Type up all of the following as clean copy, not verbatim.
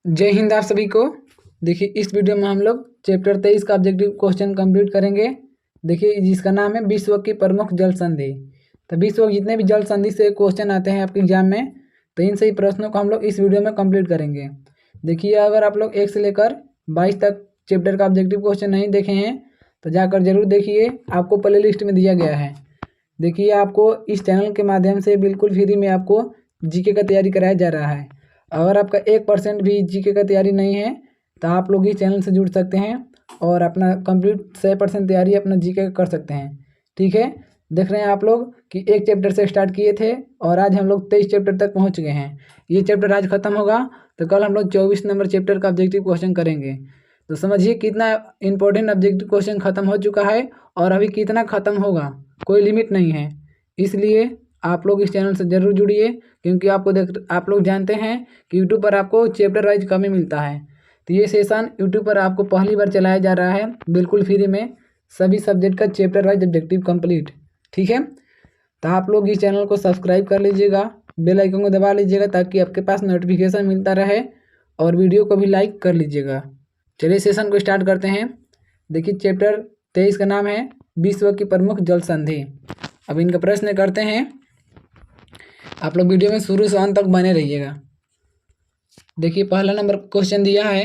जय हिंद आप सभी को। देखिए इस वीडियो में हम लोग चैप्टर 23 का ऑब्जेक्टिव क्वेश्चन कंप्लीट करेंगे। देखिए जिसका नाम है विश्व की प्रमुख जल संधि। तो विश्व जितने भी जल संधि से क्वेश्चन आते हैं आपके एग्जाम में, तो इन सही प्रश्नों को हम लोग इस वीडियो में कंप्लीट करेंगे। देखिए अगर आप लोग 1 से लेकर 22 तक चैप्टर का ऑब्जेक्टिव क्वेश्चन नहीं देखे हैं तो जाकर जरूर देखिए, आपको प्ले लिस्ट में दिया गया है। देखिए आपको इस चैनल के माध्यम से बिल्कुल फ्री में आपको जीके का तैयारी कराया जा रहा है। अगर आपका 1% भी जीके का तैयारी नहीं है तो आप लोग इस चैनल से जुड़ सकते हैं और अपना कंप्लीट 100% तैयारी अपना जीके का कर सकते हैं। ठीक है, देख रहे हैं आप लोग कि एक चैप्टर से स्टार्ट किए थे और आज हम लोग 23 चैप्टर तक पहुंच गए हैं। ये चैप्टर आज खत्म होगा तो कल हम लोग 24 नंबर चैप्टर का ऑब्जेक्टिव क्वेश्चन करेंगे। तो समझिए कितना इंपॉर्टेंट ऑब्जेक्टिव क्वेश्चन खत्म हो चुका है और अभी कितना खत्म होगा, कोई लिमिट नहीं है। इसलिए आप लोग इस चैनल से ज़रूर जुड़िए, क्योंकि आप लोग जानते हैं कि यूट्यूब पर आपको चैप्टर वाइज कम ही मिलता है। तो ये सेशन यूट्यूब पर आपको पहली बार चलाया जा रहा है बिल्कुल फ्री में, सभी सब्जेक्ट का चैप्टर वाइज ऑब्जेक्टिव कंप्लीट। ठीक है, तो आप लोग इस चैनल को सब्सक्राइब कर लीजिएगा, बेल आइकन को दबा लीजिएगा ताकि आपके पास नोटिफिकेशन मिलता रहे, और वीडियो को भी लाइक कर लीजिएगा। चलिए सेशन को स्टार्ट करते हैं। देखिए चैप्टर 23 का नाम है विश्व की प्रमुख जल संधि। अब इनका प्रश्न करते हैं, आप लोग वीडियो में शुरू से अंत तक बने रहिएगा। देखिए पहला नंबर क्वेश्चन दिया है,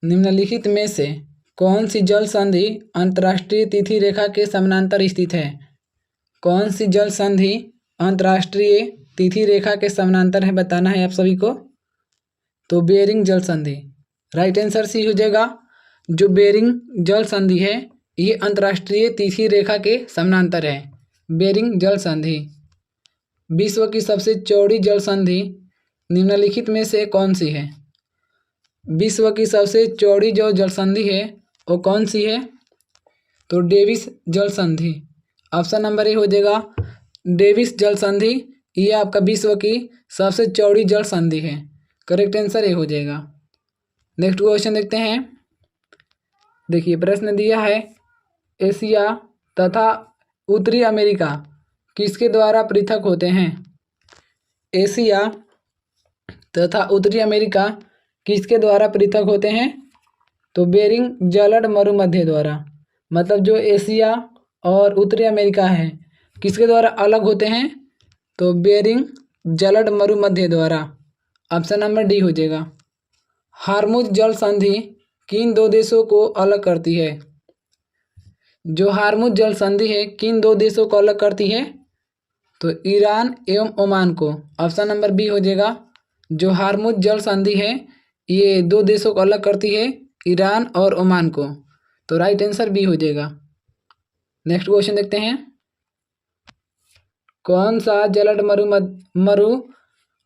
निम्नलिखित में से कौन सी जल संधि अंतर्राष्ट्रीय तिथि रेखा के समानांतर स्थित है। कौन सी जल संधि अंतर्राष्ट्रीय तिथि रेखा के समानांतर है, बताना है आप सभी को। तो बेरिंग जल संधि, राइट आंसर सी हो जाएगा। जो बेरिंग जल संधि है ये अंतर्राष्ट्रीय तिथि रेखा के समानांतर है, बेरिंग जल संधि। विश्व की सबसे चौड़ी जल संधि निम्नलिखित में से कौन सी है। विश्व की सबसे चौड़ी जो जल संधि है वो कौन सी है। तो डेविस जल संधि, ऑप्शन नंबर ए हो जाएगा डेविस जल संधि। ये आपका विश्व की सबसे चौड़ी जल संधि है, करेक्ट आंसर ए हो जाएगा। नेक्स्ट क्वेश्चन देखते हैं। देखिए प्रश्न दिया है, एशिया तथा उत्तरी अमेरिका किसके द्वारा पृथक होते हैं। एशिया तथा उत्तरी अमेरिका किसके द्वारा पृथक होते हैं। तो बेरिंग जलद मरुमध्य द्वारा। मतलब जो एशिया और उत्तरी अमेरिका है किसके द्वारा अलग होते हैं। तो बेरिंग जलद मरुमध्य द्वारा, ऑप्शन नंबर डी हो जाएगा। हार्मुज जल संधि किन दो देशों को अलग करती है। जो हार्मुज जल संधि है किन दो देशों को अलग करती है। तो ईरान एवं ओमान को, ऑप्शन नंबर बी हो जाएगा। जो हार्मुज जल संधि है ये दो देशों को अलग करती है, ईरान और ओमान को। तो राइट आंसर बी हो जाएगा। नेक्स्ट क्वेश्चन देखते हैं, कौन सा जलद मरु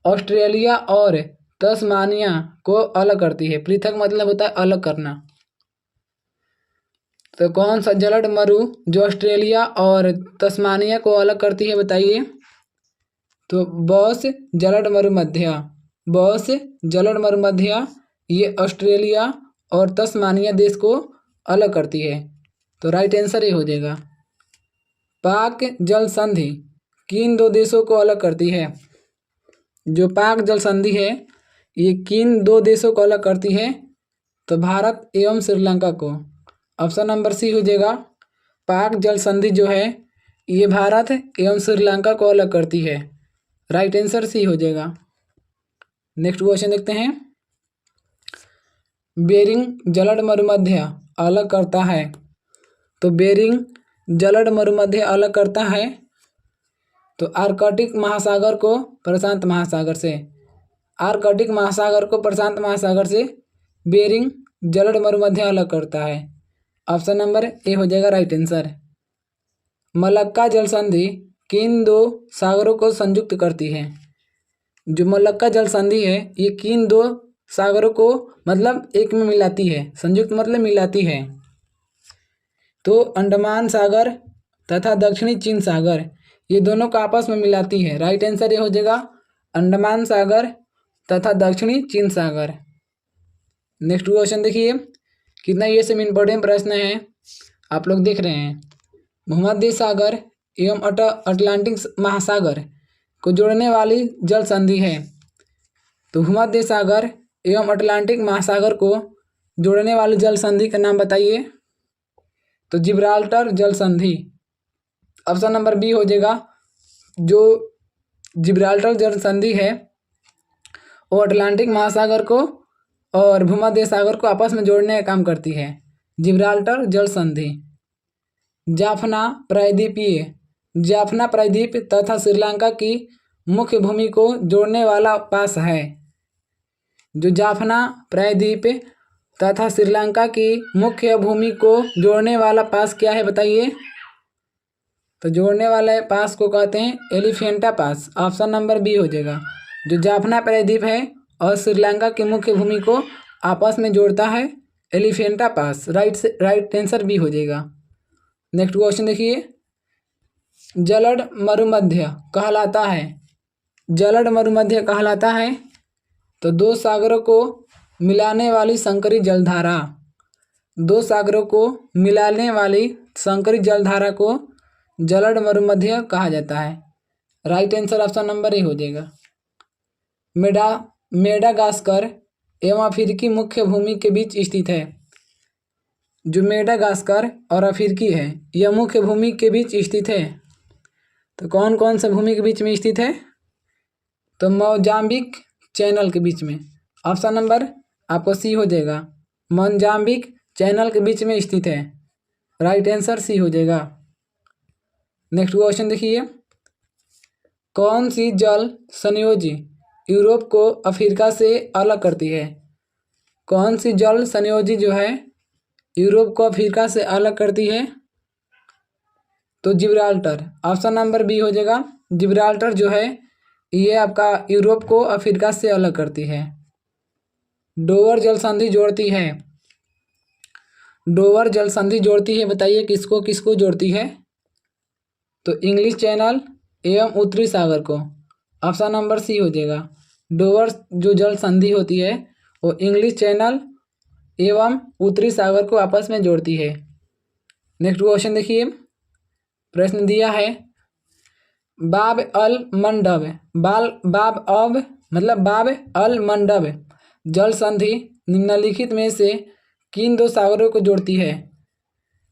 ऑस्ट्रेलिया और तस्मानिया को अलग करती है। पृथक मतलब होता है अलग करना। तो कौन सा जलद मरु जो ऑस्ट्रेलिया और तस्मानिया को अलग करती है, बताइए। तो बॉस जलद मरुमध्य, बॉस जलद मरुमध्य ये ऑस्ट्रेलिया और तस्मानिया देश को अलग करती है। तो राइट आंसर ये हो जाएगा। पाक जल संधि किन दो देशों को अलग करती है। जो पाक जल संधि है ये किन दो देशों को अलग करती है। तो भारत एवं श्रीलंका को, ऑप्शन नंबर सी हो जाएगा। पाक जल संधि जो है ये भारत एवं श्रीलंका को अलग करती है, राइट आंसर सी हो जाएगा। नेक्स्ट क्वेश्चन देखते हैं, बेरिंग जलद मरुमध्य अलग करता है। तो बेरिंग जलद मरुमध्य अलग करता है तो आर्कटिक महासागर को प्रशांत महासागर से, आर्कटिक महासागर को प्रशांत महासागर से बेरिंग जलद मरुमध्य अलग करता है, ऑप्शन नंबर ए हो जाएगा राइट आंसर। मलक्का जल संधि किन दो सागरों को संयुक्त करती है। जो मलक्का जल संधि है ये किन दो सागरों को मतलब एक में मिलाती है, संयुक्त मतलब मिलाती है। तो अंडमान सागर तथा दक्षिणी चीन सागर ये दोनों को आपस में मिलाती है, राइट आंसर ये हो जाएगा अंडमान सागर तथा दक्षिणी चीन सागर। नेक्स्ट क्वेश्चन देखिए, कितना ये सब इम्पोर्टेंट प्रश्न है आप लोग देख रहे हैं। भूमध्य सागर एवं अटलांटिक महासागर को जोड़ने वाली जल संधि है। तो भूमध्य सागर एवं अटलांटिक महासागर को जोड़ने वाली जल संधि का नाम बताइए। तो जिब्राल्टर जल संधि। ऑप्शन नंबर बी हो जाएगा। जो जिब्राल्टर जल संधि है वो अटलांटिक महासागर को और भूमध्य सागर को आपस में जोड़ने का काम करती है। जिब्राल्टर जल संधि। जाफना प्रायद्वीपीय। जाफना प्रायद्वीप तथा श्रीलंका की मुख्य भूमि को जोड़ने वाला पास है। जो जाफना प्रायद्वीप तथा श्रीलंका की मुख्य भूमि को जोड़ने वाला पास क्या है बताइए। तो जोड़ने वाले पास को कहते हैं एलिफेंटा पास। ऑप्शन नंबर बी हो जाएगा। जो जाफना प्रायद्वीप है और श्रीलंका की मुख्य भूमि को आपस में जोड़ता है एलिफेंटा पास। राइट आंसर बी हो जाएगा। नेक्स्ट क्वेश्चन देखिए। जलड मरुमध्य कहलाता है। जलड मरुमध्य कहलाता है तो दो सागरों को मिलाने वाली संकरी जलधारा। दो सागरों को मिलाने वाली संकरी जलधारा को जलड मरुमध्य कहा जाता है। Right answer option number A हो जाएगा। मेडागास्कर एवं अफ्रीकी मुख्य भूमि के बीच स्थित है। जो मेडागास्कर और अफ्रीकी है यह मुख्य भूमि के बीच स्थित है। तो कौन कौन सा भूमि के बीच में स्थित है। तो मोजाम्बिक चैनल के बीच में। ऑप्शन नंबर आपको सी हो जाएगा। मोजाम्बिक चैनल के बीच में स्थित है। राइट आंसर सी हो जाएगा। नेक्स्ट क्वेश्चन देखिए। कौन सी जल संयोजी यूरोप को अफ्रीका से अलग करती है। कौन सी जल संयोजी जो है यूरोप को अफ्रीका से अलग करती है। तो जिब्राल्टर। ऑप्शन नंबर बी हो जाएगा। जिब्राल्टर जो है ये आपका यूरोप को अफ्रीका से अलग करती है। डोवर जल संधि जोड़ती है। डोवर जल संधि जोड़ती है बताइए किसको किसको जोड़ती है। तो इंग्लिश चैनल एवं उत्तरी सागर को। ऑप्शन नंबर सी हो जाएगा। डोवर जो जल संधि होती है वो इंग्लिश चैनल एवं उत्तरी सागर को आपस में जोड़ती है। नेक्स्ट क्वेश्चन देखिए। प्रश्न दिया है बाब अल मंडब बाब अल मंडब जल संधि निम्नलिखित में से किन दो सागरों को जोड़ती है।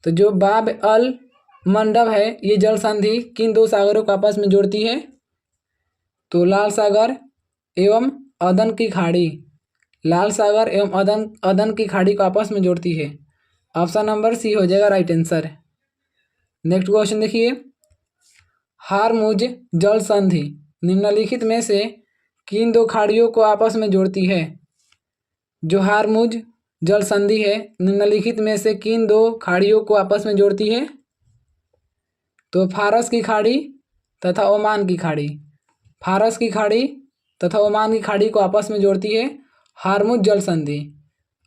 तो जो बाब अल मंडब है ये जल संधि किन दो सागरों को आपस में जोड़ती है। तो लाल सागर एवं अदन की खाड़ी। लाल सागर एवं अदन की खाड़ी को आपस में जोड़ती है। ऑप्शन नंबर सी हो जाएगा राइट आंसर। नेक्स्ट क्वेश्चन देखिए। हारमुज जल संधि निम्नलिखित में से किन दो खाड़ियों को आपस में जोड़ती है। जो हारमुज जल संधि है निम्नलिखित में से किन दो खाड़ियों को आपस में जोड़ती है। तो फारस की खाड़ी तथा ओमान की खाड़ी। फारस की खाड़ी तथा ओमान की खाड़ी को आपस में जोड़ती है हारमुज जल संधि।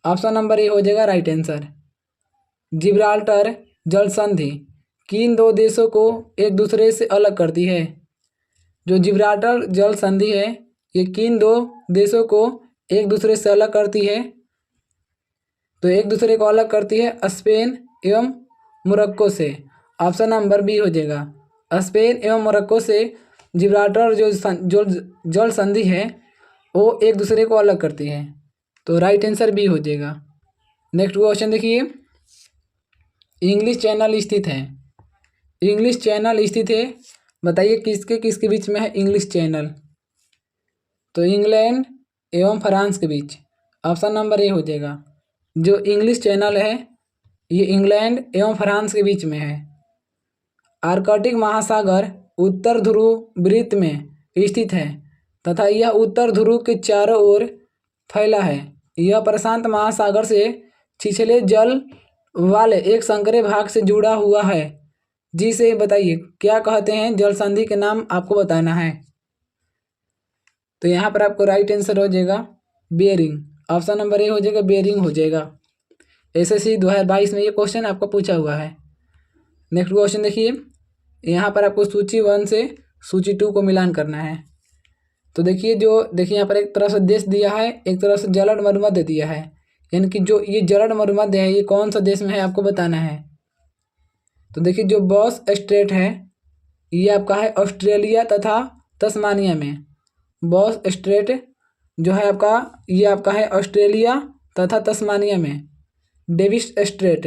ऑप्शन नंबर ए हो जाएगा राइट आंसर। जिब्राल्टर जल संधि किन दो देशों को एक दूसरे से अलग करती है। जो जिब्राल्टर जल संधि है ये किन दो देशों को एक दूसरे से अलग करती है। तो एक दूसरे को अलग करती है स्पेन एवं मोरक्को से। ऑप्शन नंबर बी हो जाएगा। स्पेन एवं मोरक्को से जिब्राल्टर जो जल संधि है वो एक दूसरे को अलग करती है। तो राइट आंसर बी हो जाएगा। नेक्स्ट क्वेश्चन देखिए। इंग्लिश चैनल स्थित है। इंग्लिश चैनल स्थित है बताइए किसके किसके बीच में है इंग्लिश चैनल। तो इंग्लैंड एवं फ्रांस के बीच। ऑप्शन नंबर ए हो जाएगा। जो इंग्लिश चैनल है ये इंग्लैंड एवं फ्रांस के बीच में है। आर्कटिक महासागर उत्तर ध्रुव वृत्त में स्थित है तथा यह उत्तर ध्रुव के चारों ओर फैला है। यह प्रशांत महासागर से छिछले जल वाले एक संकरे भाग से जुड़ा हुआ है जिसे बताइए क्या कहते हैं। जल संधि के नाम आपको बताना है। तो यहाँ पर आपको राइट आंसर हो जाएगा बेरिंग। ऑप्शन नंबर ए हो जाएगा बेरिंग हो जाएगा। एसएससी 2022 में ये क्वेश्चन आपको पूछा हुआ है। नेक्स्ट क्वेश्चन देखिए। यहाँ पर आपको सूची 1 से सूची 2 को मिलान करना है। तो देखिए यहाँ पर एक तरफ से देश दिया है एक तरफ से जलड मरुमध्य दिया है। यानी कि जो ये जलड मरुमध्य है ये कौन सा देश में है आपको बताना है। तो देखिए जो बॉस स्ट्रेट है ये आपका है ऑस्ट्रेलिया तथा तस्मानिया में। बॉस स्ट्रेट जो है आपका, ये आपका है ऑस्ट्रेलिया तथा तस्मानिया में। डेविस स्ट्रेट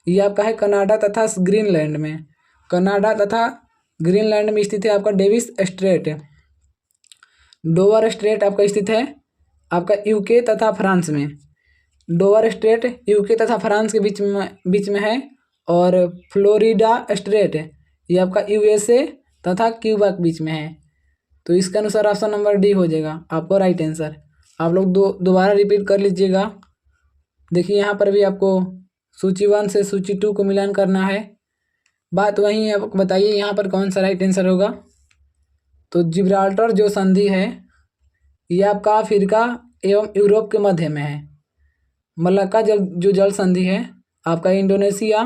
ये आपका है कनाडा तथा ग्रीनलैंड में। कनाडा तथा ग्रीनलैंड में स्थित है आपका डेविस स्ट्रेट। डोवर स्ट्रेट आपका स्थित है आपका यूके तथा फ्रांस में। डोवर स्ट्रेट यूके तथा फ्रांस के बीच में है। और फ्लोरिडा स्ट्रेट ये आपका यूएसए तथा क्यूबा के बीच में है। तो इसके अनुसार ऑप्शन नंबर डी हो जाएगा आपको राइट आंसर। आप लोग दोबारा रिपीट कर लीजिएगा। देखिए यहाँ पर भी आपको सूची 1 से सूची 2 को मिलान करना है। बात वही है, बताइए यहाँ पर कौन सा राइट आंसर होगा। तो जिब्राल्टर जो संधि है ये आपका अफ्रीका एवं यूरोप के मध्य में है। मलक्का जो जल संधि है आपका इंडोनेशिया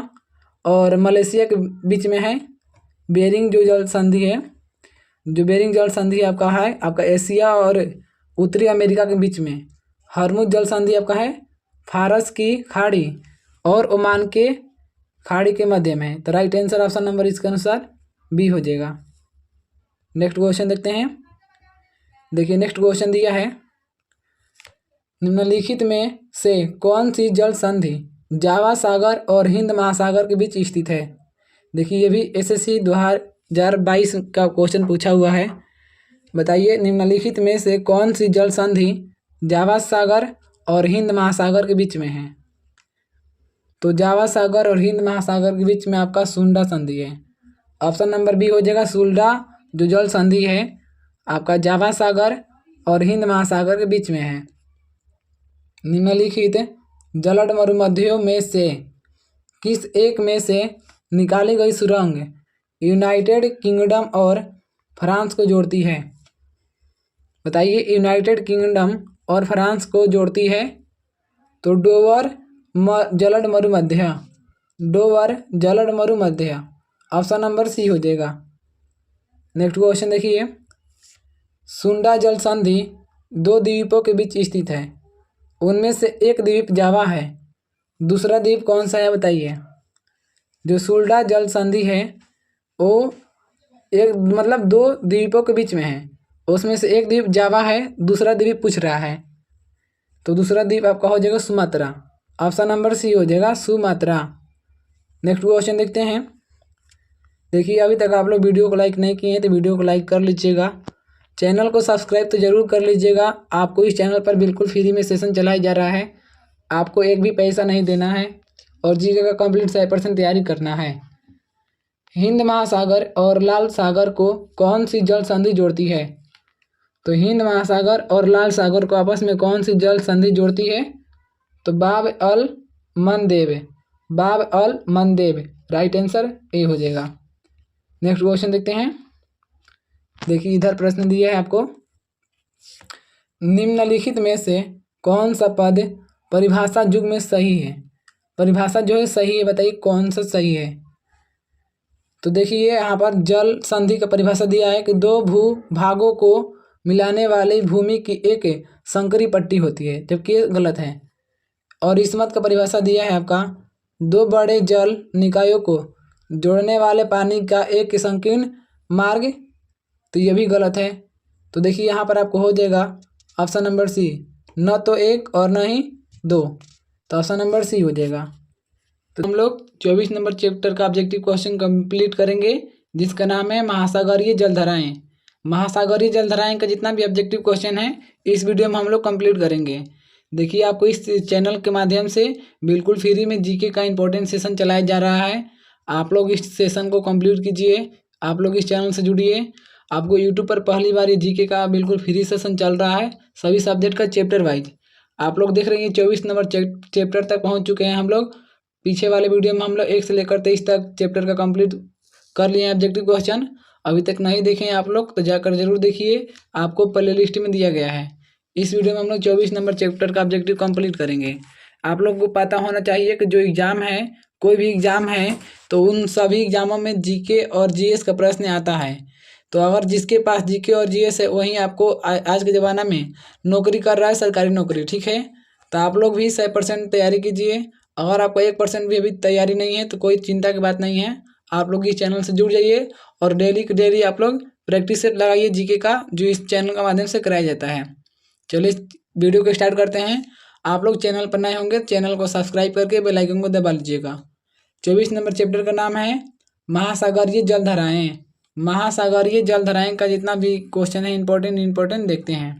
और मलेशिया के बीच में है। बेरिंग जो जल संधि है, जो बेरिंग जल संधि आपका है आपका एशिया और उत्तरी अमेरिका के बीच में। हरमुज जल संधि आपका है फारस की खाड़ी और ओमान के खाड़ी के मध्य में है। तो राइट आंसर ऑप्शन नंबर इसके अनुसार बी हो जाएगा। नेक्स्ट क्वेश्चन देखते हैं। देखिए नेक्स्ट क्वेश्चन दिया है, निम्नलिखित में से कौन सी जल संधि जावा सागर और हिंद महासागर के बीच स्थित है। देखिए ये भी एसएससी 2022 का क्वेश्चन पूछा हुआ है। बताइए निम्नलिखित में से कौन सी जल संधि जावा सागर और हिंद महासागर के बीच में है। तो जावा सागर और हिंद महासागर के बीच में आपका सुंडा संधि है। ऑप्शन नंबर बी हो जाएगा। सुंडा जो जल संधि है आपका जावा सागर और हिंद महासागर के बीच में है। निम्नलिखित जलद मरुमध्यों में से किस एक में से निकाली गई सुरंग यूनाइटेड किंगडम और फ्रांस को जोड़ती है। बताइए यूनाइटेड किंगडम और फ्रांस को जोड़ती है। तो डोवर जलद मरुमध्य, डोवर जलद मरुमध्य ऑप्शन नंबर सी हो जाएगा। नेक्स्ट क्वेश्चन देखिए, सुंडा जल संधि 2 द्वीपों के बीच स्थित है। उनमें से एक द्वीप जावा है, दूसरा द्वीप कौन सा है बताइए। जो सुंडा जल संधि है वो एक मतलब 2 द्वीपों के बीच में है, उसमें से एक द्वीप जावा है, दूसरा द्वीप पूछ रहा है। तो दूसरा द्वीप आपका हो जाएगा सुमात्रा। ऑप्शन नंबर सी हो जाएगा सुमात्रा। नेक्स्ट क्वेश्चन देखते हैं। देखिए अभी तक आप लोग वीडियो को लाइक नहीं किए हैं तो वीडियो को लाइक कर लीजिएगा। चैनल को सब्सक्राइब तो ज़रूर कर लीजिएगा। आपको इस चैनल पर बिल्कुल फ्री में सेशन चलाया जा रहा है, आपको एक भी पैसा नहीं देना है और जीके का कंप्लीट 100% तैयारी करना है। हिंद महासागर और लाल सागर को कौन सी जल संधि जोड़ती है। तो हिंद महासागर और लाल सागर को आपस में कौन सी जल संधि जोड़ती है। तो बाब अल मंदेब, बाब अल मंदेब राइट आंसर ए हो जाएगा। नेक्स्ट क्वेश्चन देखते हैं। देखिए इधर प्रश्न दिया है आपको, निम्नलिखित में से कौन सा पद परिभाषा युग में सही है। परिभाषा जो है सही है, बताइए कौन सा सही है। तो देखिए यहाँ पर जल संधि का परिभाषा दिया है कि 2 भूभागों को मिलाने वाली भूमि की एक संकरी पट्टी होती है, जबकि ये गलत है। और इस्मत का परिभाषा दिया है आपका 2 बड़े जल निकायों को जोड़ने वाले पानी का एक संकीर्ण मार्ग, तो ये भी गलत है। तो देखिए यहाँ पर आपको हो जाएगा ऑप्शन नंबर सी, न तो 1 और न ही 2, तो ऑप्शन नंबर सी हो जाएगा। तो हम लोग 24 नंबर चैप्टर का ऑब्जेक्टिव क्वेश्चन कंप्लीट करेंगे, जिसका नाम है महासागरीय जलधाराएं। महासागरीय जलधाराएं का जितना भी ऑब्जेक्टिव क्वेश्चन है इस वीडियो में हम लोग कंप्लीट करेंगे। देखिए आपको इस चैनल के माध्यम से बिल्कुल फ्री में जीके का इंपॉर्टेंट सेशन चलाया जा रहा है। आप लोग इस सेशन को कंप्लीट कीजिए, आप लोग इस चैनल से जुड़िए। आपको यूट्यूब पर पहली बार ये जीके का बिल्कुल फ्री सेशन चल रहा है, सभी सब्जेक्ट का चैप्टर वाइज। आप लोग देख रहे हैं 24 नंबर चैप्टर तक पहुँच चुके हैं हम लोग। पीछे वाले वीडियो में हम लोग 1 से लेकर 23 तक चैप्टर का कंप्लीट कर लिए हैं ऑब्जेक्टिव क्वेश्चन। अभी तक नहीं देखे हैं आप लोग तो जाकर जरूर देखिए, आपको प्ले लिस्ट में दिया गया है। इस वीडियो में हम लोग 24 नंबर चैप्टर का ऑब्जेक्टिव कंप्लीट करेंगे। आप लोग को पता होना चाहिए कि जो एग्ज़ाम है, कोई भी एग्ज़ाम है तो उन सभी एग्ज़ामों में जीके और जीएस का प्रश्न आता है। तो अगर जिसके पास जीके और जीएस है वहीं आपको आज के ज़माना में नौकरी कर रहा है, सरकारी नौकरी, ठीक है। तो आप लोग भी 100% तैयारी कीजिए। अगर आपको 1% भी अभी तैयारी नहीं है तो कोई चिंता की बात नहीं है, आप लोग इस चैनल से जुड़ जाइए और डेली आप लोग प्रैक्टिस सेट लगाइए जीके का, जो इस चैनल के माध्यम से कराया जाता है। चलिए इस वीडियो को स्टार्ट करते हैं। आप लोग चैनल पर नए होंगे, चैनल को सब्सक्राइब करके बेल आइकन को दबा लीजिएगा। 24 नंबर चैप्टर का नाम है महासागरीय जलधाराएं। महासागरीय जलधाराएं का जितना भी क्वेश्चन है इंपॉर्टेंट देखते हैं।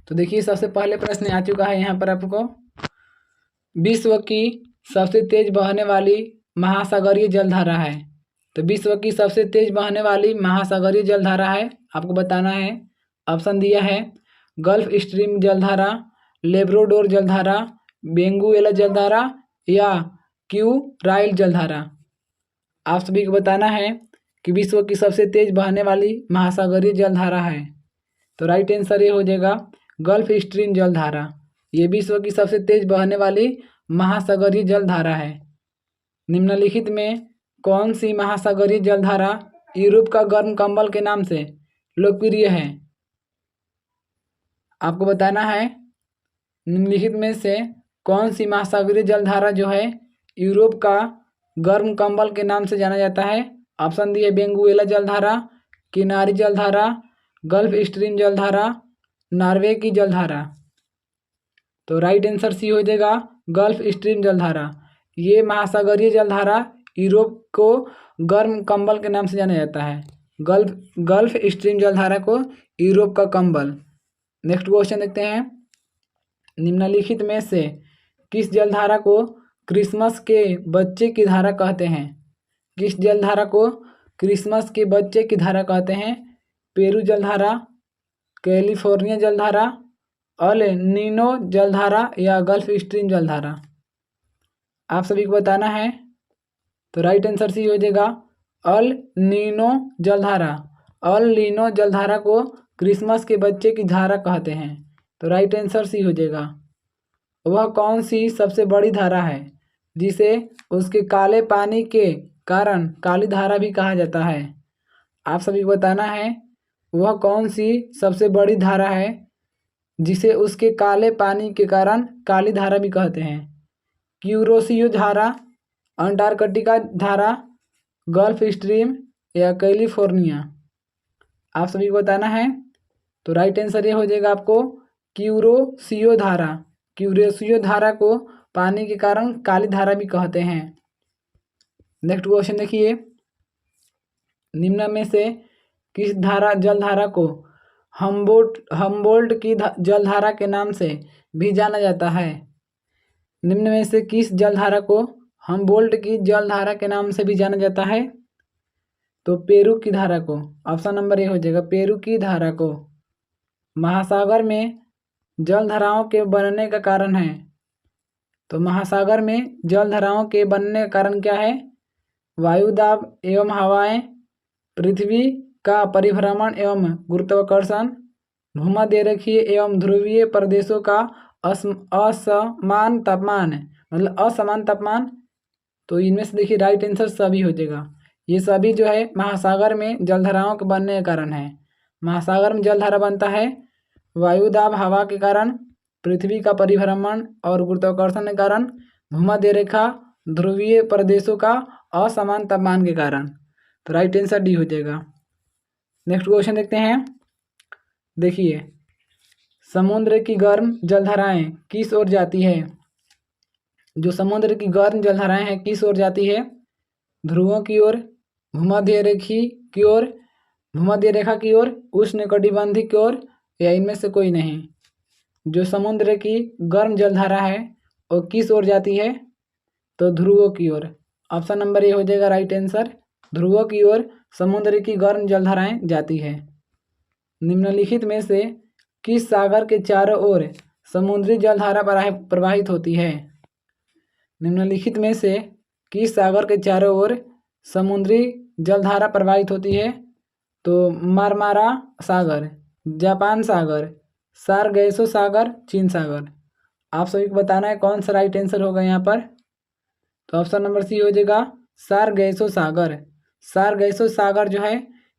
तो देखिए सबसे पहले प्रश्न आ चुका है यहाँ पर आपको, विश्व की सबसे तेज बहने वाली महासागरीय जलधारा है। तो विश्व की सबसे तेज बहने वाली महासागरीय जलधारा है, आपको बताना है। ऑप्शन दिया है गल्फ स्ट्रीम जलधारा, लेब्राडोर जलधारा, बेंगुएला जलधारा या क्यू राइल जलधारा। आप सभी को बताना है कि विश्व की सबसे तेज बहने वाली महासागरीय जलधारा है। तो राइट आंसर ये हो जाएगा गल्फ स्ट्रीम जलधारा। ये विश्व की सबसे तेज बहने वाली महासागरीय जलधारा है। निम्नलिखित में कौन सी महासागरीय जलधारा यूरोप का गर्म कंबल के नाम से लोकप्रिय है? आपको बताना है निम्नलिखित में से कौन सी महासागरीय जलधारा जो है यूरोप का गर्म कंबल के नाम से जाना जाता है। ऑप्शन दिए बेंगुएला जलधारा, किनारी जलधारा, गल्फ स्ट्रीम जलधारा, नॉर्वे की जलधारा। तो राइट आंसर सी हो जाएगा गल्फ स्ट्रीम जलधारा। ये महासागरीय जलधारा यूरोप को गर्म कंबल के नाम से जाना जाता है। गल्फ स्ट्रीम जलधारा को यूरोप का कंबल। नेक्स्ट क्वेश्चन देखते हैं, निम्नलिखित में से किस जलधारा को क्रिसमस के बच्चे की धारा कहते हैं? किस जलधारा को क्रिसमस के बच्चे की धारा कहते हैं? पेरू जलधारा, कैलिफोर्निया जलधारा, अल नीनो जलधारा या गल्फ स्ट्रीम जलधारा। आप सभी को बताना है। तो राइट आंसर सी हो जाएगा अल नीनो जलधारा। अल नीनो जलधारा को क्रिसमस के बच्चे की धारा कहते हैं। तो राइट आंसर सी हो जाएगा। वह कौन सी सबसे बड़ी धारा है जिसे उसके काले पानी के कारण काली धारा भी कहा जाता है? आप सभी को बताना है वह कौन सी सबसे बड़ी धारा है जिसे उसके काले पानी के कारण काली धारा भी कहते हैं? क्यूरोसियो धारा, अंटार्कटिका धारा, गल्फ स्ट्रीम या कैलिफोर्निया। आप सभी को बताना है। तो राइट आंसर ये हो जाएगा आपको क्यूरोसियो धारा। क्यूरोसियो धारा को पानी के कारण काली धारा भी कहते हैं। नेक्स्ट क्वेश्चन देखिए, निम्न में से किस जलधारा को हम्बोल्ट की जलधारा के नाम से भी जाना जाता है? निम्न में से किस जलधारा को हम्बोल्ट की जलधारा के नाम से भी जाना जाता है? तो पेरू की धारा को। ऑप्शन नंबर ए हो जाएगा पेरू की धारा को। महासागर में जलधाराओं के बनने का कारण है। तो महासागर में जलधाराओं के बनने का कारण क्या है? वायुदाब एवं हवाएं, पृथ्वी का परिभ्रमण एवं गुरुत्वाकर्षण, भूमध्यरेखीय एवं ध्रुवीय प्रदेशों का असमान तापमान, मतलब असमान तापमान। तो इनमें से देखिए राइट आंसर सभी हो जाएगा। ये सभी जो है महासागर में जलधाराओं के बनने के कारण है। महासागर में जलधारा बनता है वायुदाब हवा के कारण, पृथ्वी का परिभ्रमण और गुरुत्वाकर्षण के कारण, भूमध्य रेखा, ध्रुवीय प्रदेशों का असमान तापमान के कारण। तो राइट आंसर डी हो जाएगा। नेक्स्ट क्वेश्चन देखते हैं। देखिए समुद्र की गर्म जलधाराएं किस ओर जाती है? जो समुद्र की गर्म जलधाराएं हैं किस ओर जाती है? ध्रुवों की ओर, भूमध्य रेखा की ओर, उष्णकटिबंधीय की ओर या इनमें से कोई नहीं। जो समुद्र की गर्म जलधारा है वो किस ओर जाती है? तो ध्रुवों की ओर। ऑप्शन नंबर ए हो जाएगा राइट आंसर। ध्रुवों की ओर समुद्र की गर्म जलधाराएं जाती है। निम्नलिखित में से किस सागर के चारों ओर समुद्री जलधारा प्रवाहित होती है? निम्नलिखित में से किस सागर के चारों ओर समुद्री जलधारा प्रवाहित होती है? तो मारमारा सागर, जापान सागर, सारगैसो सागर, चीन सागर। आप सभी को बताना है कौन सा राइट आंसर होगा यहाँ पर। तो ऑप्शन नंबर सी हो जाएगा सारगैसो सागर। सारगैसो सागर जो है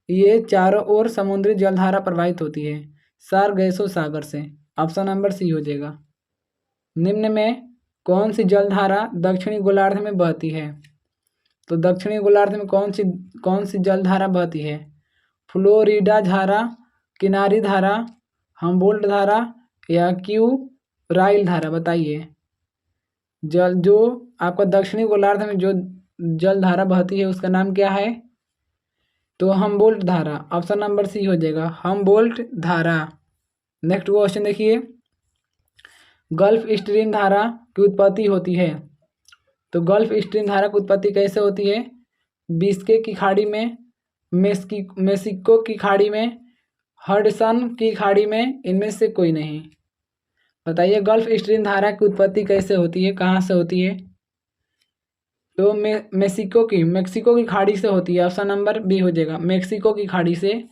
ये चारों ओर समुद्री जलधारा प्रवाहित होती है सारगैसो सागर से। ऑप्शन नंबर सी हो जाएगा। निम्न में कौन सी जलधारा दक्षिणी गोलार्ध में बहती है? तो दक्षिणी गोलार्ध में कौन सी जलधारा बहती है? फ्लोरिडा धारा, किनारी धारा, हमबोल्ट धारा या क्यूराइल धारा, बताइए। जल जो आपका दक्षिणी गोलार्ध में जो जल धारा बहती है उसका नाम क्या है? तो हमबोल्ट धारा, ऑप्शन नंबर सी हो जाएगा, हमबोल्ट धारा। नेक्स्ट क्वेश्चन देखिए, गल्फ स्ट्रीम धारा की उत्पत्ति होती है। तो गल्फ स्ट्रीम धारा की उत्पत्ति कैसे होती है? बिस्के की खाड़ी में, मेक्सिको की खाड़ी में, हडसन की खाड़ी में, इनमें से कोई नहीं। बताइए गल्फ स्ट्रीम धारा की उत्पत्ति कैसे होती है, कहाँ से होती है? तो मेक्सिको की खाड़ी से होती है, ऑप्शन नंबर बी हो जाएगा, मेक्सिको की खाड़ी से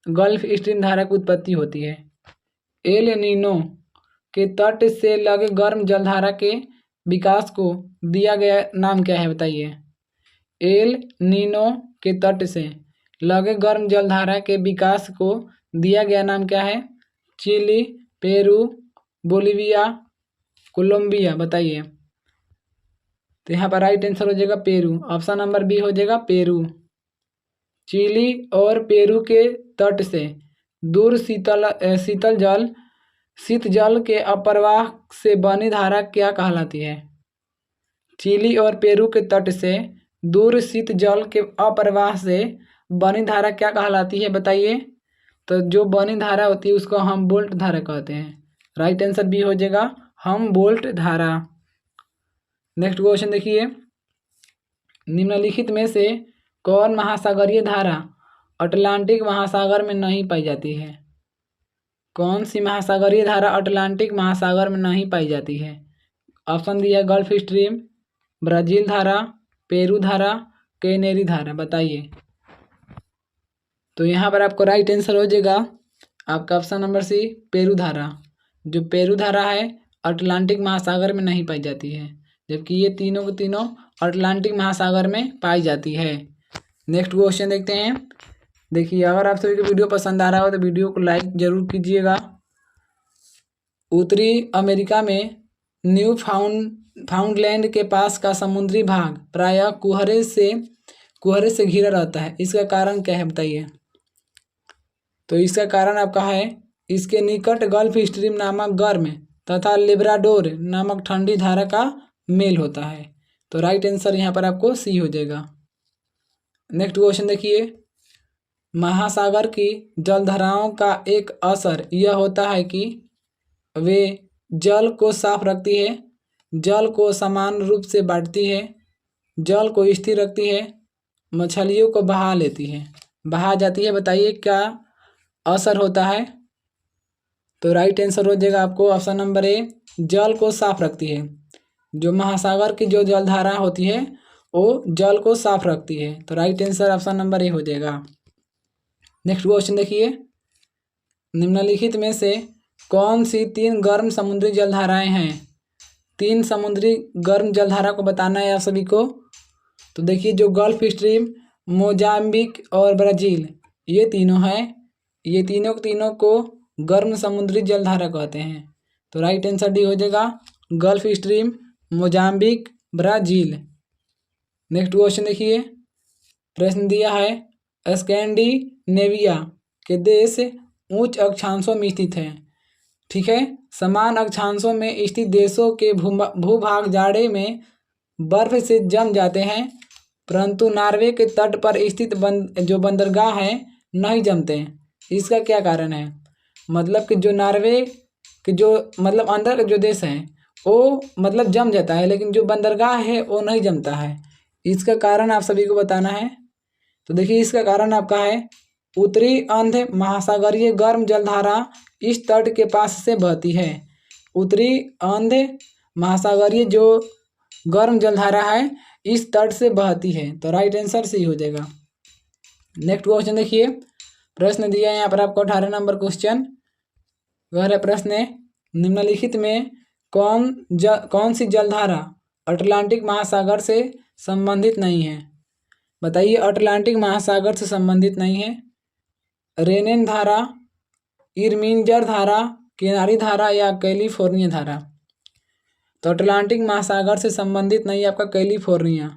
गल्फ स्ट्रीम धारा की उत्पत्ति होती है। एल नीनो के तट से लगे गर्म जलधारा के विकास को दिया गया नाम क्या है, बताइए। एल नीनो के तट से लगे गर्म जलधारा के विकास को दिया गया नाम क्या है? चिली, पेरू, बोलिविया, कोलंबिया, बताइए। तो यहाँ पर राइट आंसर हो जाएगा पेरू, ऑप्शन नंबर बी हो जाएगा पेरू। चिली और पेरू के तट से दूर शीत जल के अप्रवाह से बनी धारा क्या कहलाती है? चिली और पेरू के तट से दूर शीत जल के अप्रवाह से बनी धारा क्या कहलाती है, बताइए। तो जो बनी धारा होती है उसको हमबोल्ट धारा कहते हैं। राइट आंसर बी हो जाएगा हमबोल्ट धारा। नेक्स्ट क्वेश्चन देखिए, निम्नलिखित में से कौन महासागरीय धारा अटलांटिक महासागर में नहीं पाई जाती है? कौन सी महासागरीय धारा अटलांटिक महासागर में नहीं पाई जाती है? ऑप्शन दिया गल्फ स्ट्रीम, ब्राज़ील धारा, पेरू धारा, कैनेरी धारा, बताइए। तो यहाँ पर आपको राइट आंसर हो जाएगा आपका ऑप्शन नंबर सी, पेरू धारा। जो पेरू धारा है अटलांटिक महासागर में नहीं पाई जाती है, जबकि ये तीनों के तीनों अटलांटिक महासागर में पाई जाती है। नेक्स्ट क्वेश्चन देखते हैं। देखिए, अगर आप सभी को वीडियो पसंद आ रहा हो तो वीडियो को लाइक जरूर कीजिएगा। उत्तरी अमेरिका में न्यू फाउंडलैंड के पास का समुद्री भाग प्रायः कुहरे से घिरा रहता है, इसका कारण क्या है, बताइए। तो इसका कारण आपका है इसके निकट गल्फ स्ट्रीम नामक गर्म तथा लेब्राडोर नामक ठंडी धारा का मेल होता है। तो राइट आंसर यहाँ पर आपको सी हो जाएगा। नेक्स्ट क्वेश्चन देखिए, महासागर की जलधाराओं का एक असर यह होता है कि वे जल को साफ रखती है, जल को समान रूप से बांटती है, जल को स्थिर रखती है, मछलियों को बहा जाती है, बताइए क्या असर होता है। तो राइट आंसर हो जाएगा आपको ऑप्शन नंबर ए, जल को साफ रखती है। जो महासागर की जो जलधारा होती है वो जल को साफ रखती है। तो right answer option number A हो जाएगा। नेक्स्ट क्वेश्चन देखिए, निम्नलिखित में से कौन सी 3 गर्म समुद्री जलधाराएं हैं? 3 समुद्री गर्म जलधारा को बताना है आप सभी को। तो देखिए, जो गल्फ स्ट्रीम, मोजाम्बिक और ब्राज़ील, ये तीनों हैं, ये तीनों को गर्म समुद्री जलधारा कहते हैं। तो राइट आंसर डी हो जाएगा, gulf stream, Mozambique, Brazil. Next question देखिए, प्रश्न दिया है स्कैंडिनेविया के देश उच्च अक्षांशों में स्थित हैं, ठीक है। समान अक्षांशों में स्थित देशों के भूभाग जाड़े में बर्फ से जम जाते हैं, परंतु नॉर्वे के तट पर स्थित जो बंदरगाह हैं नहीं जमते हैं। इसका क्या कारण है? मतलब कि जो नॉर्वे के जो मतलब अंदर के जो देश हैं वो मतलब जम जाता है, लेकिन जो बंदरगाह है वो नहीं जमता है। इसका कारण आप सभी को बताना है। तो देखिए, इसका कारण आपका है उत्तरी अंध महासागरीय गर्म जलधारा इस तट के पास से बहती है। उत्तरी अंध महासागरीय जो गर्म जलधारा है इस तट से बहती है। तो राइट आंसर सी हो जाएगा। नेक्स्ट क्वेश्चन देखिए, प्रश्न दिया है यहाँ पर आपको 18 नंबर क्वेश्चन। वह प्रश्न है, निम्नलिखित में कौन सी जलधारा अटलांटिक महासागर से संबंधित नहीं है? बताइए, अटलांटिक महासागर से संबंधित नहीं है। रेनेन धारा, इरमिंजर धारा, किनारी धारा या कैलिफोर्निया धारा। तो अटलांटिक महासागर से संबंधित नहीं है आपका कैलिफोर्निया,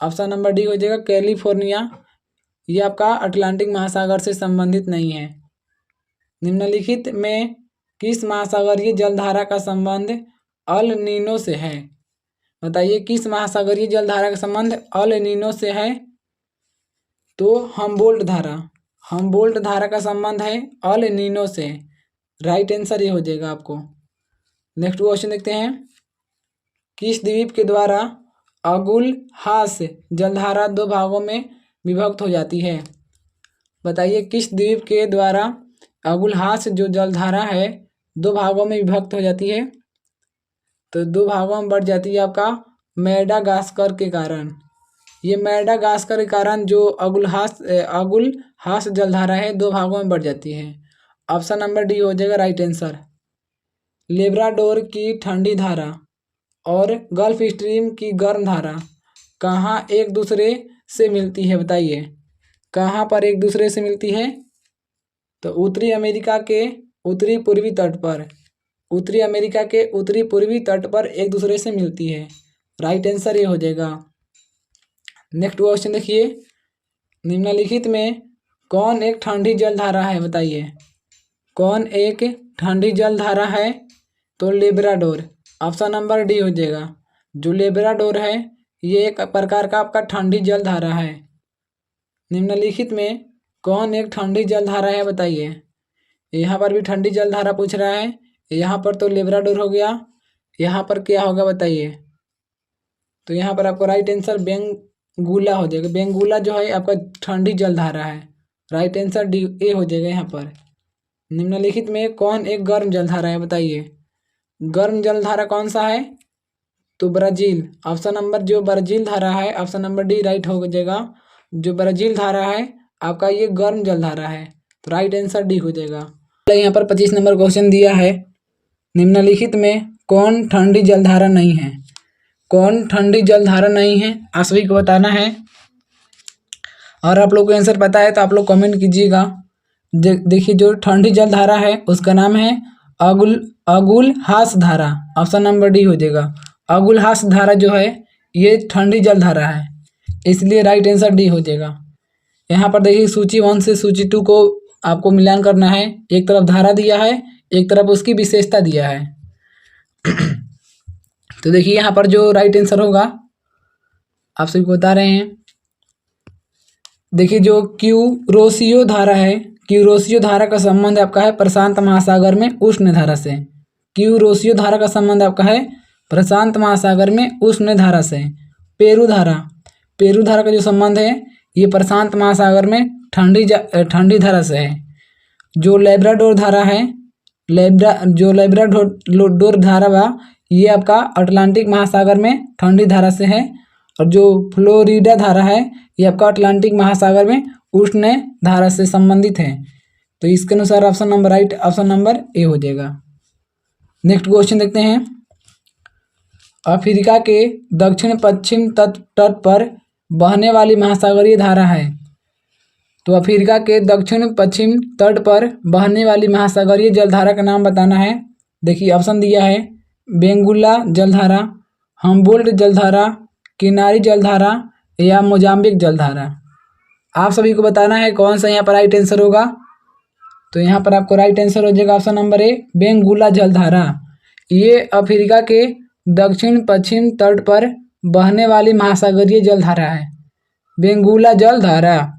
ऑप्शन नंबर डी हो जाएगा कैलिफोर्निया। ये आपका अटलांटिक महासागर से संबंधित नहीं है। निम्नलिखित में किस महासागरीय जलधारा का संबंध अल नीनो से है? बताइए किस महासागरीय जलधारा का संबंध अल नीनो से है? तो हमबोल्ट धारा का संबंध है अल नीनो से। राइट आंसर ये हो जाएगा आपको। नेक्स्ट क्वेश्चन देखते हैं। किस द्वीप के द्वारा अगुलहास जलधारा दो भागों में विभक्त हो जाती है? बताइए किस द्वीप के द्वारा अगुलहास जो जलधारा है दो भागों में विभक्त हो जाती है? तो दो भागों में बढ़ जाती है आपका मेडागास्कर के कारण। ये मेडागास्कर के कारण जो अगुलहास जलधारा है दो भागों में बढ़ जाती है। ऑप्शन नंबर डी हो जाएगा राइट आंसर। लेब्राडोर की ठंडी धारा और गल्फ स्ट्रीम की गर्म धारा कहाँ एक दूसरे से मिलती है? बताइए कहाँ पर एक दूसरे से मिलती है? तो उत्तरी अमेरिका के उत्तरी पूर्वी तट पर, उत्तरी अमेरिका के उत्तरी पूर्वी तट पर एक दूसरे से मिलती है। राइट आंसर ये हो जाएगा। नेक्स्ट क्वेश्चन देखिए। निम्नलिखित में कौन एक ठंडी जलधारा है? बताइए कौन एक ठंडी जलधारा है? तो लेब्राडोर। ऑप्शन नंबर डी हो जाएगा। जो लेब्राडोर है ये एक प्रकार का आपका ठंडी जलधारा है। निम्नलिखित में कौन एक ठंडी जलधारा है? बताइए। यहाँ पर भी ठंडी जलधारा पूछ रहा है। यहाँ पर तो लेब्राडोर हो गया, यहाँ पर क्या होगा बताइए? तो यहाँ पर आपको राइट आंसर बेंगुला हो जाएगा। बेंगुला जो है आपका ठंडी जलधारा है। राइट आंसर डी ए हो जाएगा यहाँ पर। निम्नलिखित में कौन एक गर्म जलधारा है? बताइए गर्म जलधारा कौन सा है? तो ब्राज़ील। ऑप्शन नंबर जो ब्राज़ील धारा है, ऑप्शन नंबर डी राइट हो जाएगा। जो ब्राज़ील धारा है आपका ये गर्म जलधारा है, तो राइट आंसर डी हो जाएगा। यहाँ पर 25 नंबर क्वेश्चन दिया है। निम्नलिखित में कौन ठंडी जलधारा नहीं है? कौन ठंडी जलधारा नहीं है आप सभी को बताना है। और आप लोग को आंसर पता है तो आप लोग कमेंट कीजिएगा। देखिए जो ठंडी जलधारा है उसका नाम है अगुलहास धारा। ऑप्शन नंबर डी हो जाएगा। अगुलहास धारा जो है ये ठंडी जलधारा है, इसलिए राइट आंसर डी हो जाएगा। यहाँ पर देखिए सूची 1 से सूची 2 को आपको मिलान करना है। एक तरफ धारा दिया है, एक तरफ उसकी विशेषता दिया है। तो देखिए यहाँ पर जो राइट आंसर होगा आप सभी को बता रहे हैं। देखिए जो क्यूरोसियो धारा है, क्यूरोसियो धारा का संबंध आपका है प्रशांत महासागर में उष्ण धारा से। क्यूरोसियो धारा का संबंध आपका है प्रशांत महासागर में उष्ण धारा से। पेरू धारा का जो संबंध है ये प्रशांत महासागर में ठंडी धारा से है। जो लेब्राडोर धारा है, लेब्राडोर धारा बा ये आपका अटलांटिक महासागर में ठंडी धारा से है। और जो फ्लोरिडा धारा है ये आपका अटलांटिक महासागर में उष्ण धारा से संबंधित है। तो इसके अनुसार ऑप्शन नंबर ए हो जाएगा। नेक्स्ट क्वेश्चन देखते हैं। अफ्रीका के दक्षिण पश्चिम तट पर बहने वाली महासागरीय धारा है। तो अफ्रीका के दक्षिण पश्चिम तट पर बहने वाली महासागरीय जलधारा का नाम बताना है। देखिए ऑप्शन दिया है बेंगुला जलधारा, हमबोल्ट जलधारा, किनारी जलधारा या मोजाम्बिक जलधारा। आप सभी को बताना है कौन सा यहाँ पर राइट आंसर होगा। तो यहाँ पर आपको राइट आंसर हो जाएगा ऑप्शन नंबर ए बेंगुला जलधारा। ये अफ्रीका के दक्षिण पश्चिम तट पर बहने वाली महासागरीय जलधारा है, बेंगुला जलधारा।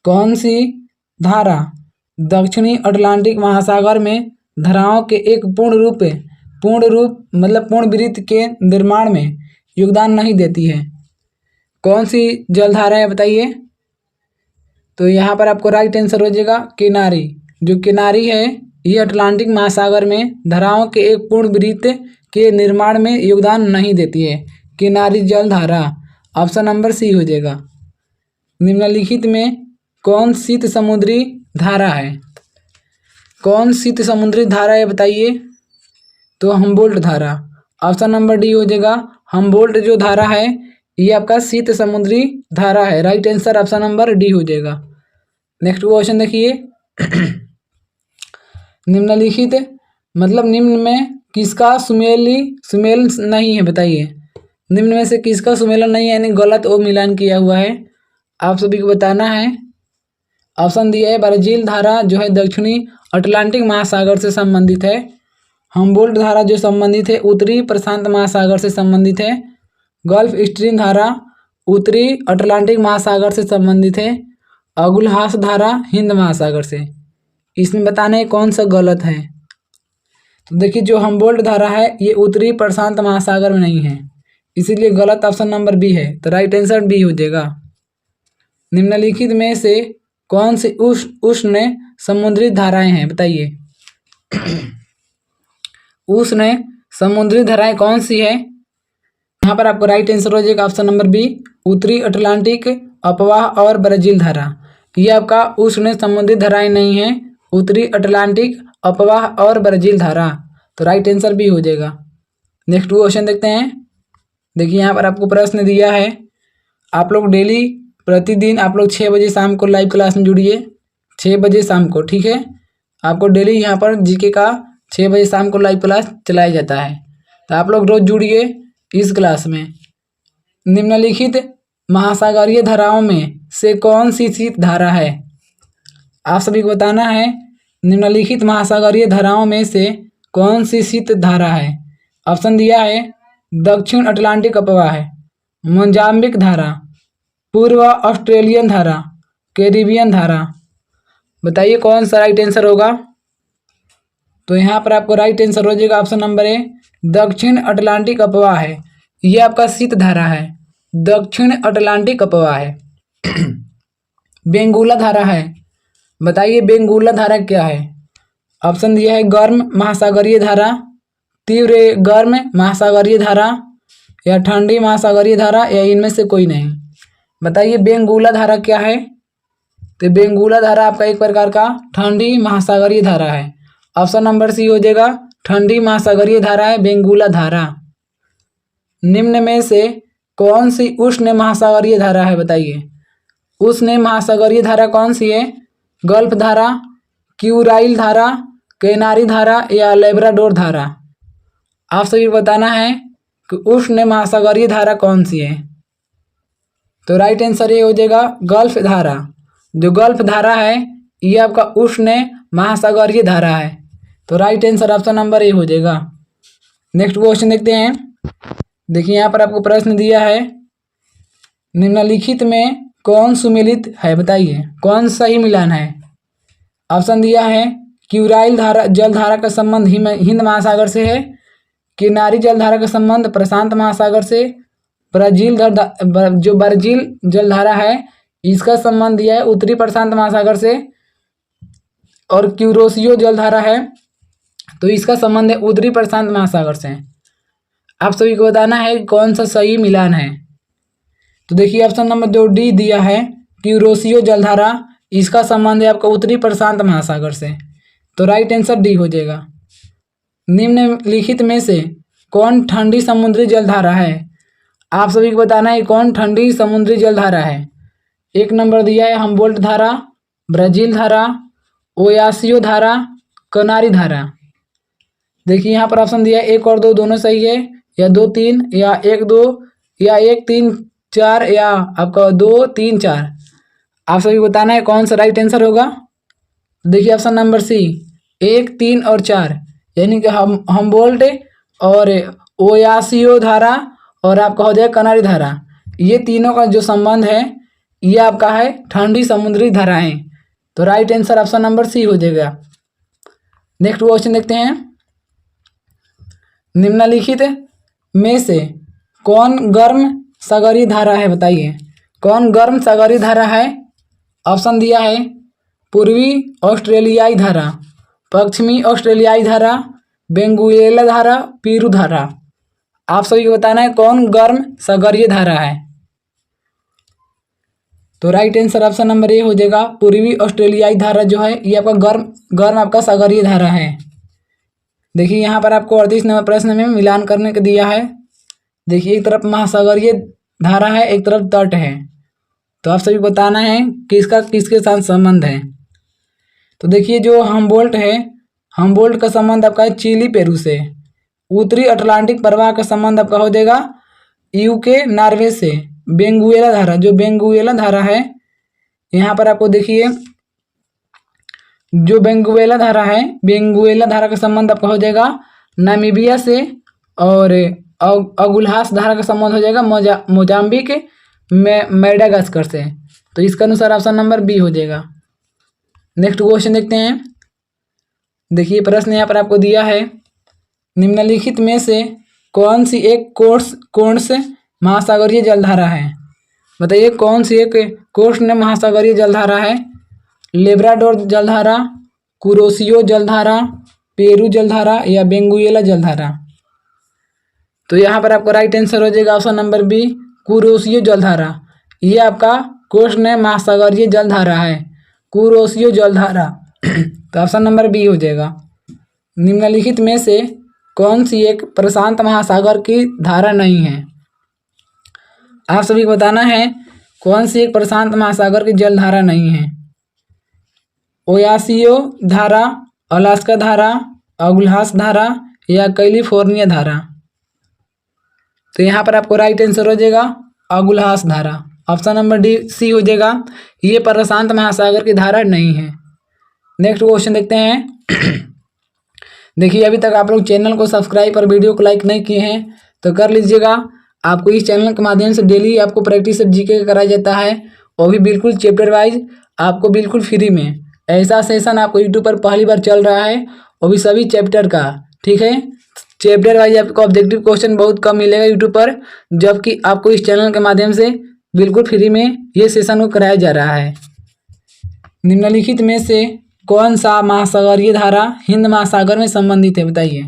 कौन सी धारा दक्षिणी अटलांटिक महासागर में धाराओं के एक पूर्ण वृत्त के निर्माण में योगदान नहीं देती है? कौन सी जलधारा है बताइए। तो यहाँ पर आपको राइट आंसर हो जाएगा किनारी। जो किनारी है ये अटलांटिक महासागर में धाराओं के एक पूर्ण वृत्त के निर्माण में योगदान नहीं देती है, किनारी जलधारा। ऑप्शन नंबर सी हो जाएगा। निम्नलिखित में कौन शीत समुद्री धारा है? कौन शीत समुद्री धारा है बताइए। तो हमबोल्ट धारा। ऑप्शन नंबर डी हो जाएगा। हमबोल्ट जो धारा है ये आपका शीत समुद्री धारा है। Right answer option number D हो जाएगा। नेक्स्ट क्वेश्चन देखिए। निम्नलिखित निम्न में किसका सुमेल नहीं है बताइए। निम्न में से किसका सुमेलन नहीं है यानी गलत ओ मिलान किया हुआ है, आप सभी को बताना है। ऑप्शन दिया है ब्राजील धारा जो है दक्षिणी अटलांटिक महासागर से संबंधित है। हम्बोल्ट धारा जो संबंधित है उत्तरी प्रशांत महासागर से संबंधित है। गल्फ स्ट्रीम धारा उत्तरी अटलांटिक महासागर से संबंधित है। अगुलहास धारा हिंद महासागर से। इसमें बताना है कौन सा गलत है। तो देखिए जो हम्बोल्ट धारा है ये उत्तरी प्रशांत महासागर में नहीं है, इसीलिए गलत ऑप्शन नंबर बी है। तो राइट आंसर बी हो जाएगा। निम्नलिखित में से कौन सी उष्ण समुद्री धाराएं हैं, बताइए। उष्ण समुद्री धाराएं कौन सी है? यहाँ पर आपको राइट आंसर हो जाएगा ऑप्शन नंबर बी, उत्तरी अटलांटिक अपवाह और ब्राजील धारा। ये आपका उष्ण समुद्री धाराएं नहीं है, उत्तरी अटलांटिक अपवाह और ब्राजील धारा। तो राइट आंसर बी हो जाएगा। नेक्स्ट क्वेश्चन देखते हैं। देखिए यहाँ पर आपको प्रश्न दिया है, आप लोग डेली प्रतिदिन आप लोग 6 बजे शाम को लाइव क्लास में जुड़िए, 6 बजे शाम को, ठीक है। आपको डेली यहाँ पर जीके का 6 बजे शाम को लाइव क्लास चलाया जाता है, तो आप लोग रोज जुड़िए इस क्लास में। निम्नलिखित महासागरीय धाराओं में से कौन सी शीत धारा है? आप सभी को बताना है निम्नलिखित महासागरीय धाराओं में से कौन सी शीत धारा है। ऑप्शन दिया है दक्षिण अटलांटिक अपवाह है, मोजाम्बिक धारा, पूर्व ऑस्ट्रेलियन धारा, कैरिबियन धारा। बताइए कौन सा राइट आंसर होगा। तो यहाँ पर आपको राइट आंसर हो जाएगा ऑप्शन नंबर ए, दक्षिण अटलांटिक अपवाह है। यह आपका शीत धारा है, दक्षिण अटलांटिक अपवाह है। बेंगुला धारा है, बताइए बेंगुला धारा क्या है। ऑप्शन दिया है गर्म महासागरीय धारा, तीव्र गर्म महासागरीय धारा, या ठंडी महासागरीय धारा, या इनमें से कोई नहीं। बताइए बेंगुला धारा क्या है। तो बेंगुला धारा आपका एक प्रकार का ठंडी महासागरीय धारा है। ऑप्शन नंबर सी हो जाएगा, ठंडी महासागरीय धारा है बेंगुला धारा। निम्न में से कौन सी उष्ण महासागरीय धारा है, बताइए। उष्ण महासागरीय धारा कौन सी है? गल्फ धारा, क्यूराइल धारा, कैनारी धारा, या लेब्राडोर धारा। आप सभी बताना है कि उष्ण महासागरीय धारा कौन सी है। तो राइट आंसर ये हो जाएगा गल्फ धारा। जो गल्फ धारा है ये आपका उष्ण महासागरीय धारा है। तो right answer option number A हो जाएगा। नेक्स्ट क्वेश्चन देखते हैं। देखिए यहाँ पर आपको प्रश्न दिया है, निम्नलिखित में कौन सुमेलित है, बताइए कौन सही मिलान है। ऑप्शन दिया है क्यूराइल धारा जल धारा का संबंध हिंद महासागर से है, किनारी जल धारा का संबंध प्रशांत महासागर से, ब्राजील जल धारा है इसका संबंध दिया है उत्तरी प्रशांत महासागर से, और क्यूरोसियो जल धारा है तो इसका संबंध है उत्तरी प्रशांत महासागर से। आप सभी को बताना है कौन सा सही मिलान है। तो देखिए ऑप्शन नंबर जो डी दिया है क्यूरोसियो जलधारा, इसका संबंध है आपका उत्तरी प्रशांत महासागर से। तो राइट आंसर डी हो जाएगा। निम्नलिखित में से कौन ठंडी समुद्री जलधारा है। आप सभी को बताना है कौन ठंडी समुद्री जलधारा है। एक नंबर दिया है हम्बोल्ट धारा, ब्राजील धारा, ओयासियो धारा, कनारी धारा। देखिए यहाँ पर ऑप्शन दिया है 1 और 2 दोनों सही है, या 2 3, या 1 2, या 1 3 4, या आपका 2 3 4। आप सभी बताना है कौन सा राइट आंसर होगा। देखिए ऑप्शन नंबर सी 1 3 और 4, यानी कि हम्बोल्ट और ओयासियो धारा और आपका हो जाएगा कनारी धारा। ये तीनों का जो संबंध है ये आपका है ठंडी समुद्री धाराएं। तो right answer option number C हो जाएगा। नेक्स्ट क्वेश्चन देखते हैं। निम्नलिखित में से कौन गर्म सागरीय धारा है, बताइए कौन गर्म सागरीय धारा है। ऑप्शन दिया है पूर्वी ऑस्ट्रेलियाई धारा, पश्चिमी ऑस्ट्रेलियाई धारा, वेनेजुएला धारा, पेरू धारा। आप सभी को बताना है कौन गर्म सागरीय धारा है। तो right answer option number A हो जाएगा पूर्वी ऑस्ट्रेलियाई धारा जो है ये आपका गर्म आपका सागरीय धारा है। देखिए यहाँ पर आपको 38 नंबर प्रश्न में मिलान करने को दिया है। देखिए एक तरफ महासागरीय धारा है, एक तरफ तट है, तो आप सभी बताना है किसका किसके साथ संबंध है। तो देखिए जो हम्बोल्ट है, हम्बोल्ट का संबंध आपका है चिली पेरू से। उत्तरी अटलांटिक प्रवाह का संबंध आपका हो जाएगा यूके नॉर्वे से। वेनेजुएला धारा, जो वेनेजुएला धारा है यहाँ पर आपको देखिए जो बेंगुएला धारा है, बेंगुएला धारा का संबंध आपका हो जाएगा नामीबिया से, और अगुल्हास धारा का संबंध हो जाएगा मोजाम्बिक मेडागास्कर से। तो इसका अनुसार ऑप्शन नंबर बी हो जाएगा। नेक्स्ट क्वेश्चन देखते हैं। देखिए प्रश्न यहाँ पर आपको दिया है, निम्नलिखित में से कौन सी एक कोर्स महासागरीय जलधारा है? बताइए कौन सी एक कोर्स महासागरीय जलधारा है? लेब्राडोर जलधारा, कुरोशियो जलधारा, पेरू जलधारा या बेंगुएला जलधारा? तो यहाँ पर आपका राइट आंसर हो जाएगा ऑप्शन नंबर बी, कुरोशियो जलधारा। ये आपका कोर्स महासागरीय जलधारा है, कुरोशियो जलधारा। तो ऑप्शन नंबर बी हो जाएगा। निम्नलिखित में से कौन सी एक प्रशांत महासागर की धारा नहीं है? आप सभी को बताना है कौन सी एक प्रशांत महासागर की जलधारा नहीं है। ओयासियो धारा, अलास्का धारा, अगुल्हास धारा या कैलिफोर्निया धारा? तो यहाँ पर आपको राइट आंसर हो जाएगा अगुल्हास धारा। ऑप्शन नंबर डी सी हो जाएगा, ये प्रशांत महासागर की धारा नहीं है। नेक्स्ट क्वेश्चन देखते हैं। देखिए अभी तक आप लोग चैनल को सब्सक्राइब और वीडियो को लाइक नहीं किए हैं तो कर लीजिएगा। आपको इस चैनल के माध्यम से डेली आपको प्रैक्टिस जीके कराया जाता है, वो भी बिल्कुल चैप्टर वाइज, आपको बिल्कुल फ्री में। ऐसा सेशन आपको यूट्यूब पर पहली बार चल रहा है, वो भी सभी चैप्टर का, ठीक है। चैप्टर वाइज आपको ऑब्जेक्टिव क्वेश्चन बहुत कम मिलेगा यूट्यूब पर, जबकि आपको इस चैनल के माध्यम से बिल्कुल फ्री में ये सेशन को कराया जा रहा है। निम्नलिखित में से कौन सा महासागरीय धारा हिंद महासागर में संबंधित है? बताइए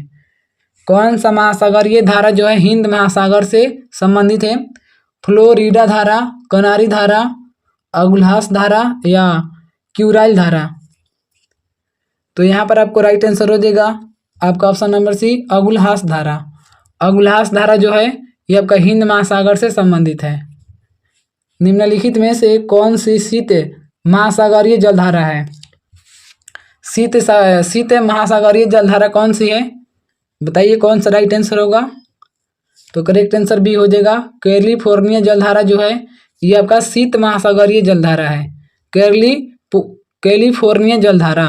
कौन सा महासागरीय धारा जो है हिंद महासागर से संबंधित है? फ्लोरिडा धारा, कनारी धारा, अगुल्हास धारा या क्यूराइल धारा? तो यहाँ पर आपको राइट आंसर हो जाएगा आपका ऑप्शन नंबर सी, अगुल्हास धारा। अगुल्हास धारा जो है ये आपका हिंद महासागर से संबंधित है। निम्नलिखित में से कौन सी शीत महासागरीय जलधारा है? शीत महासागरीय जलधारा कौन सी है? बताइए कौन सा राइट आंसर होगा? तो करेक्ट आंसर बी हो जाएगा, कैलिफोर्निया जलधारा जो है ये आपका शीत महासागरीय जलधारा है, कैलिफोर्निया जलधारा।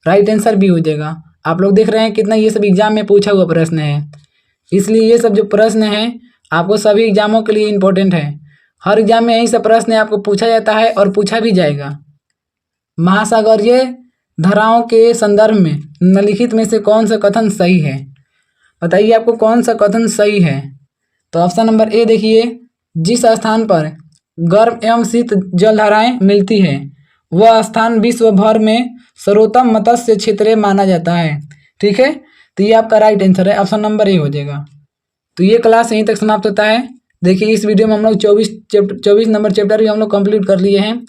राइट आंसर बी हो जाएगा। आप लोग देख रहे हैं कितना ये सब एग्जाम में पूछा हुआ प्रश्न है, इसलिए ये सब जो प्रश्न है आपको सभी एग्जामों के लिए इम्पोर्टेंट है। हर एग्जाम में यही सब प्रश्न आपको पूछा जाता है और पूछा भी जाएगा। महासागरीय धाराओं के संदर्भ में निम्नलिखित में से कौन सा कथन सही है? बताइए आपको कौन सा कथन सही है? तो ऑप्शन नंबर ए देखिए, जिस स्थान पर गर्म एवं शीत जलधाराएं मिलती है वह स्थान विश्व भर में सर्वोत्तम मत्स्य क्षेत्र माना जाता है, ठीक है। तो ये आपका राइट आंसर है, ऑप्शन नंबर ए हो जाएगा। तो ये क्लास यहीं तक समाप्त होता है। देखिए इस वीडियो में हम लोग 24 नंबर चैप्टर भी हम लोग कंप्लीट कर लिए हैं।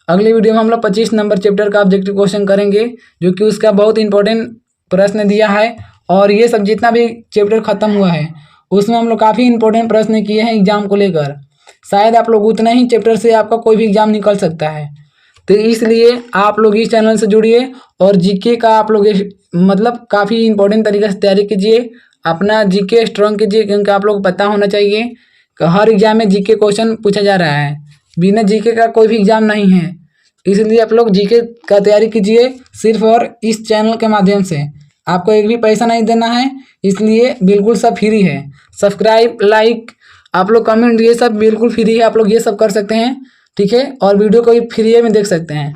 अगले वीडियो में हम लोग 25 नंबर चैप्टर का ऑब्जेक्टिव क्वेश्चन करेंगे, जो कि उसका बहुत इंपॉर्टेंट प्रश्न दिया है। और ये सब जितना भी चैप्टर खत्म हुआ है उसमें हम लोग काफ़ी इंपॉर्टेंट प्रश्न किए हैं एग्जाम को लेकर। शायद आप लोग उतना ही चैप्टर से आपका कोई भी एग्जाम निकल सकता है। तो इसलिए आप लोग इस चैनल से जुड़िए और जीके का आप लोग मतलब काफ़ी इंपॉर्टेंट तरीके से तैयारी कीजिए, अपना जीके स्ट्रॉन्ग कीजिए, क्योंकि आप लोग को पता होना चाहिए कि हर एग्जाम में जीके क्वेश्चन पूछा जा रहा है, बिना जीके का कोई भी एग्जाम नहीं है। इसलिए आप लोग जीके का तैयारी कीजिए सिर्फ और इस चैनल के माध्यम से। आपको एक भी पैसा नहीं देना है, इसलिए बिल्कुल सब फ्री है। सब्सक्राइब, लाइक, आप लोग कमेंट, ये सब बिल्कुल फ्री है, आप लोग ये सब कर सकते हैं, ठीक है। और वीडियो को भी फ्री में देख सकते हैं।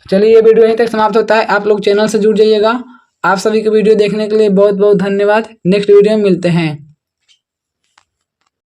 चलिए ये वीडियो यहीं तक समाप्त होता है। आप लोग चैनल से जुड़ जाइएगा। आप सभी को वीडियो देखने के लिए बहुत बहुत धन्यवाद। नेक्स्ट वीडियो में मिलते हैं।